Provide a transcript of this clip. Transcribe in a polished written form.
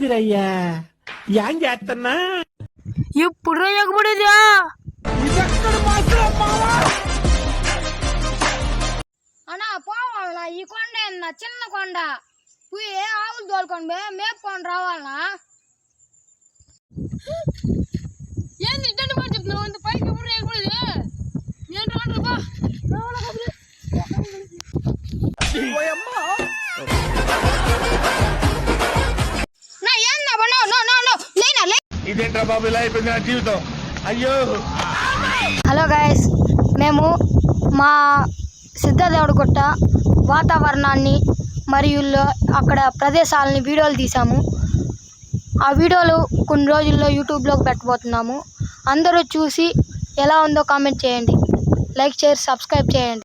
ఏందిరయ్యా ఏం చేస్తున్నా ఇప్పుడు ఎగబడేదా అన్నా పోవాలనా ఈ కొండ ఏందా చిన్న కొండ పోయి ఆవులు తోలుకొని మేపుకొని రావాలనా ఏంది ఇడ్డండి కూడా చెప్తున్నావు అంత పైకి ఎప్పుడు ఎగబడేది నేను రాను బా నా ఏందా నో నో నో నో లేనా లే ఇదేంట్రా బాబు ఇలా అయిపోయింది నా జీవితం అయ్యో. హలో గైస్, మేము మా సిద్ధదేవుడు గుట్ట వాతావరణాన్ని మరియు అక్కడ ప్రదేశాలని వీడియోలు తీసాము. ఆ వీడియోలు కొన్ని రోజుల్లో యూట్యూబ్లోకి పెట్టబోతున్నాము. అందరూ చూసి ఎలా ఉందో కామెంట్ చేయండి, లైక్ షేర్ సబ్స్క్రైబ్ చేయండి.